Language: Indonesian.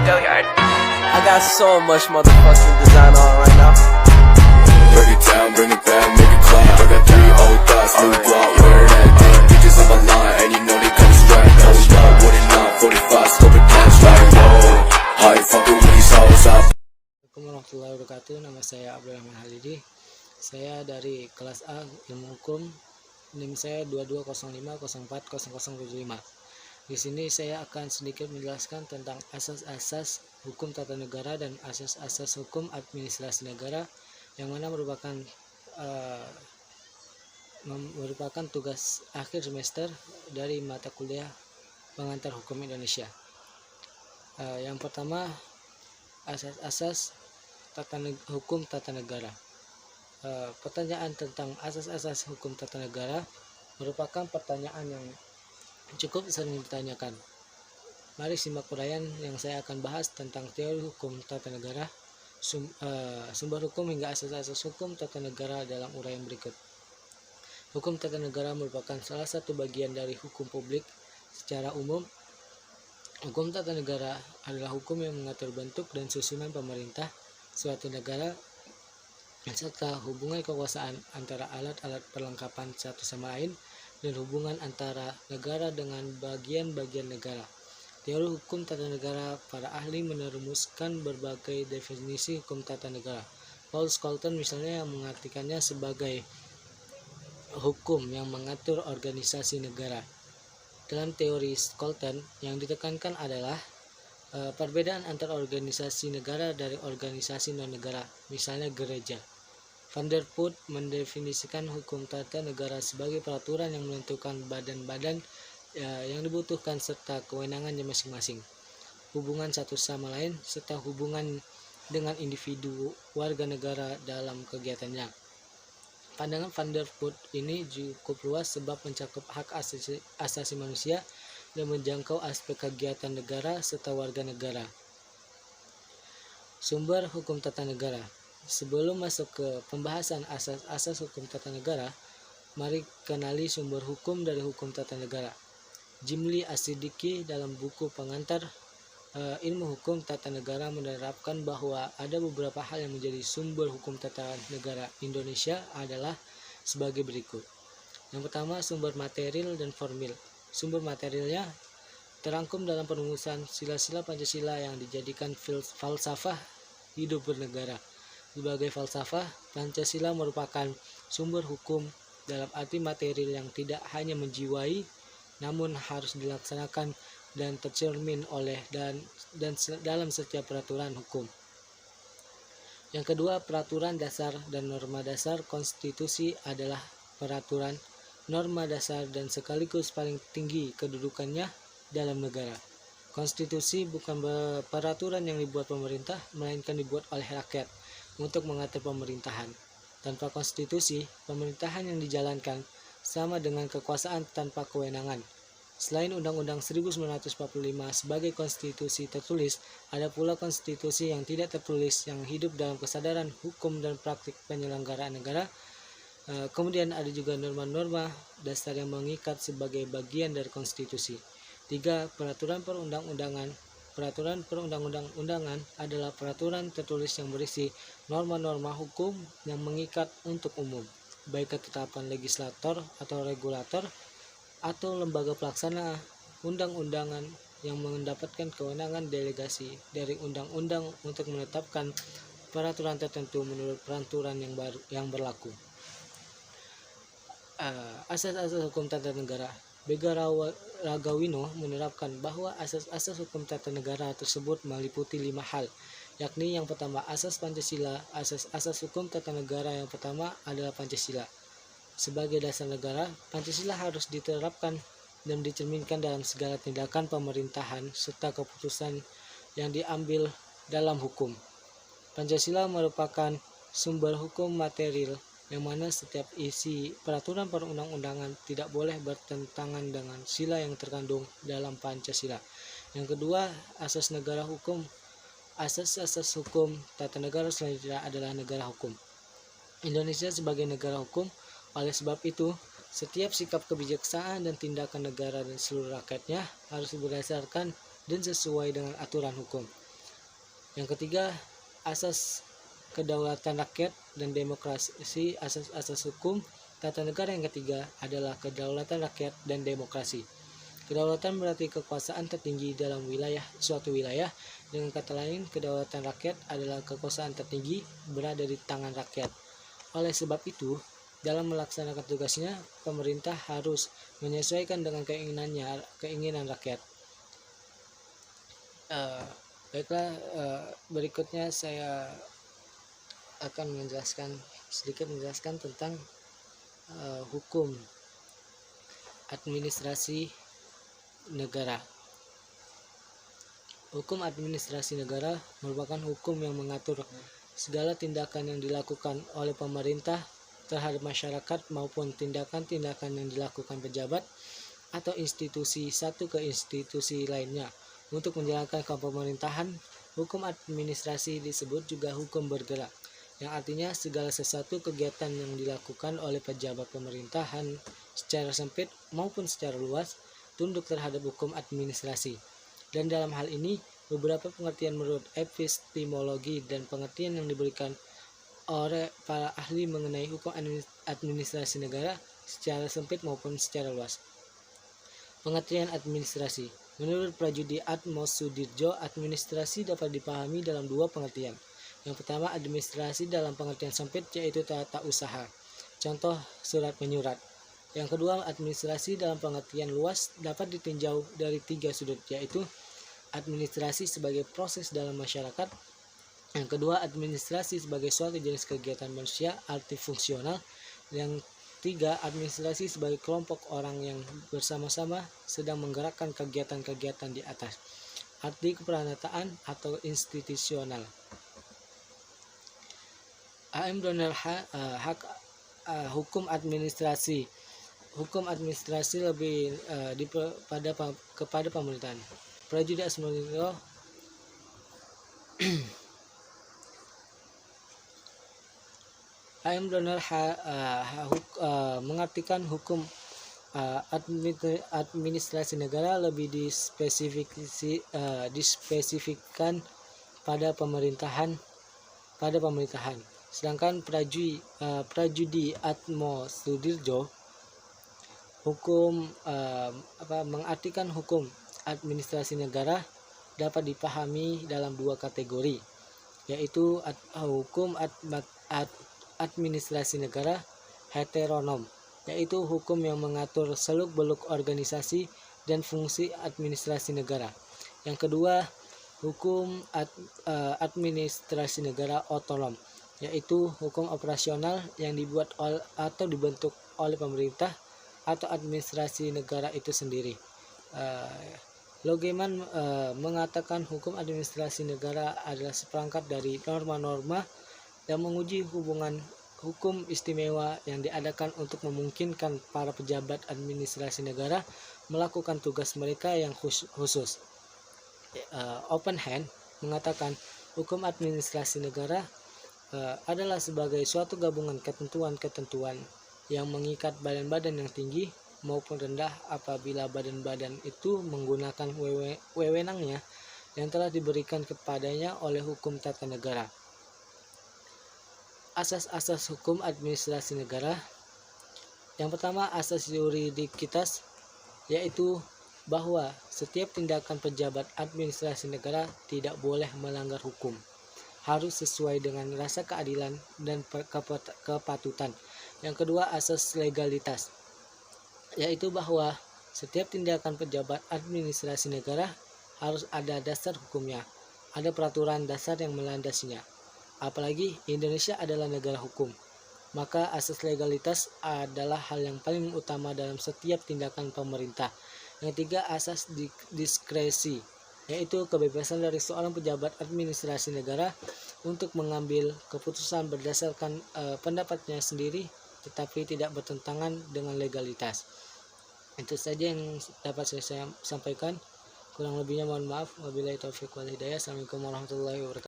I got so much motherfucking design on right now. Break it down, bring it back, make it clap. I got 3 old thoughts, new block, where that day. Bitches on my line, and you know they come straight. Hold up, what it not, 45, scope it cash like whoa. How you fucking with these hoes up? Assalamualaikum warahmatullahi wabarakatuh. Nama saya Abdul Rahman Halidi. Saya dari kelas A Ilmu Hukum. NIM saya 2205040075. Di sini saya akan sedikit menjelaskan tentang asas-asas hukum tata negara dan asas-asas hukum administrasi negara, yang mana merupakan tugas akhir semester dari mata kuliah pengantar hukum Indonesia. Yang pertama, asas-asas hukum tata negara. Pertanyaan tentang asas-asas hukum tata negara merupakan pertanyaan yang cukup sering ditanyakan. Mari simak uraian yang saya akan bahas tentang teori hukum tata negara, sumber hukum hingga asas-asas hukum tata negara dalam uraian berikut. Hukum tata negara merupakan salah satu bagian dari hukum publik. Secara umum, hukum tata negara adalah hukum yang mengatur bentuk dan susunan pemerintah suatu negara serta hubungan kekuasaan antara alat-alat perlengkapan satu sama lain dan hubungan antara negara dengan bagian-bagian negara. Teori hukum tata negara, para ahli merumuskan berbagai definisi hukum tata negara. Paul Scholten misalnya yang mengartikannya sebagai hukum yang mengatur organisasi negara. Dalam teori Scholten, yang ditekankan adalah perbedaan antara organisasi negara dari organisasi non-negara, misalnya gereja. Van der Put mendefinisikan hukum tata negara sebagai peraturan yang menentukan badan-badan yang dibutuhkan serta kewenangannya masing-masing, hubungan satu sama lain, serta hubungan dengan individu warga negara dalam kegiatannya. Pandangan Van der Put ini cukup luas sebab mencakup hak asasi manusia dan menjangkau aspek kegiatan negara serta warga negara. Sumber hukum tata negara. Sebelum masuk ke pembahasan asas-asas hukum tata negara, mari kenali sumber hukum dari hukum tata negara. Jimli As-Siddiqi dalam buku pengantar ilmu hukum tata negara menerapkan bahwa ada beberapa hal yang menjadi sumber hukum tata negara Indonesia adalah sebagai berikut. Yang pertama, sumber material dan formil. Sumber materialnya terangkum dalam perumusan sila-sila Pancasila yang dijadikan falsafah hidup bernegara. Sebagai falsafah, Pancasila merupakan sumber hukum dalam arti material yang tidak hanya menjiwai, namun harus dilaksanakan dan tercermin oleh dan dalam setiap peraturan hukum. Yang kedua, peraturan dasar dan norma dasar. Konstitusi adalah peraturan, norma dasar dan sekaligus paling tinggi kedudukannya dalam negara. Konstitusi bukan peraturan yang dibuat pemerintah, melainkan dibuat oleh rakyat untuk mengatur pemerintahan. Tanpa konstitusi, pemerintahan yang dijalankan sama dengan kekuasaan tanpa kewenangan. Selain Undang-Undang 1945 sebagai konstitusi tertulis, ada pula konstitusi yang tidak tertulis yang hidup dalam kesadaran hukum dan praktik penyelenggaraan negara. Kemudian ada juga norma-norma dasar yang mengikat sebagai bagian dari konstitusi. 3. Peraturan perundang-undangan. Peraturan perundang-undangan adalah peraturan tertulis yang berisi norma-norma hukum yang mengikat untuk umum, baik ketetapan legislator atau regulator atau lembaga pelaksana undang-undangan yang mendapatkan kewenangan delegasi dari undang-undang untuk menetapkan peraturan tertentu menurut peraturan yang berlaku. Asas-asas hukum tata negara. Bega Ragawino menerapkan bahwa asas-asas hukum tata negara tersebut meliputi 5 hal, yakni yang pertama asas Pancasila. Asas-asas hukum tata negara yang pertama adalah Pancasila. Sebagai dasar negara, Pancasila harus diterapkan dan dicerminkan dalam segala tindakan pemerintahan serta keputusan yang diambil dalam hukum. Pancasila merupakan sumber hukum material yang mana setiap isi peraturan perundang-undangan tidak boleh bertentangan dengan sila yang terkandung dalam Pancasila. Yang kedua, asas negara hukum. Asas-asas hukum tata negara selanjutnya adalah negara hukum. Indonesia sebagai negara hukum, oleh sebab itu, setiap sikap kebijaksanaan dan tindakan negara dan seluruh rakyatnya harus berdasarkan dan sesuai dengan aturan hukum. Yang ketiga, asas kedaulatan rakyat dan demokrasi. Asas hukum tata negara yang ketiga adalah kedaulatan rakyat dan demokrasi. Kedaulatan berarti kekuasaan tertinggi dalam suatu wilayah. Dengan kata lain, kedaulatan rakyat adalah kekuasaan tertinggi berada di tangan rakyat. Oleh sebab itu, dalam melaksanakan tugasnya, pemerintah harus menyesuaikan dengan keinginan rakyat. Baiklah, berikutnya saya akan sedikit menjelaskan tentang hukum administrasi negara. Hukum administrasi negara merupakan hukum yang mengatur segala tindakan yang dilakukan oleh pemerintah terhadap masyarakat maupun tindakan-tindakan yang dilakukan pejabat atau institusi satu ke institusi lainnya untuk menjalankan kepemerintahan. Hukum administrasi disebut juga hukum bergerak, yang artinya segala sesuatu kegiatan yang dilakukan oleh pejabat pemerintahan secara sempit maupun secara luas tunduk terhadap hukum administrasi. Dan dalam hal ini, beberapa pengertian menurut epistemologi dan pengertian yang diberikan oleh para ahli mengenai hukum administrasi negara secara sempit maupun secara luas. Pengertian administrasi. Menurut Prajudi Atmosudirjo, administrasi dapat dipahami dalam dua pengertian. Yang pertama, administrasi dalam pengertian sempit, yaitu tata usaha. Contoh, surat menyurat. Yang kedua, administrasi dalam pengertian luas dapat ditinjau dari tiga sudut, yaitu administrasi sebagai proses dalam masyarakat. Yang kedua, administrasi sebagai suatu jenis kegiatan manusia, arti fungsional. Yang tiga, administrasi sebagai kelompok orang yang bersama-sama sedang menggerakkan kegiatan-kegiatan di atas, arti keperanatan atau institusional. A.M. Donald Hak, hukum administrasi. Hukum administrasi lebih kepada pemerintahan. Prajudi Asmoro A.M. Donald mengartikan hukum administrasi negara lebih dispesifikkan pada pemerintahan. Sedangkan Prajudi Atmosudirjo mengartikan hukum administrasi negara dapat dipahami dalam dua kategori, yaitu hukum administrasi negara heteronom, yaitu hukum yang mengatur seluk-beluk organisasi dan fungsi administrasi negara. Yang kedua, hukum administrasi negara otonom, yaitu hukum operasional yang dibuat atau dibentuk oleh pemerintah atau administrasi negara itu sendiri. Logeman mengatakan hukum administrasi negara adalah seperangkat dari norma-norma yang menguji hubungan hukum istimewa yang diadakan untuk memungkinkan para pejabat administrasi negara melakukan tugas mereka yang khusus. Oppenheim mengatakan hukum administrasi negara adalah sebagai suatu gabungan ketentuan-ketentuan yang mengikat badan-badan yang tinggi maupun rendah apabila badan-badan itu menggunakan wewenangnya yang telah diberikan kepadanya oleh hukum tata negara. Asas-asas hukum administrasi negara. Yang pertama, asas yuridikitas, yaitu bahwa setiap tindakan pejabat administrasi negara tidak boleh melanggar hukum, harus sesuai dengan rasa keadilan dan kepatutan. Yang kedua, asas legalitas, yaitu bahwa setiap tindakan pejabat administrasi negara harus ada dasar hukumnya, ada peraturan dasar yang melandasinya. Apalagi Indonesia adalah negara hukum, maka asas legalitas adalah hal yang paling utama dalam setiap tindakan pemerintah. Yang ketiga, asas diskresi, yaitu kebebasan dari seorang pejabat administrasi negara untuk mengambil keputusan berdasarkan pendapatnya sendiri, tetapi tidak bertentangan dengan legalitas. Itu saja yang dapat saya sampaikan. Kurang lebihnya mohon maaf. Wabillahi taufiq wal hidayah. Assalamualaikum warahmatullahi wabarakatuh.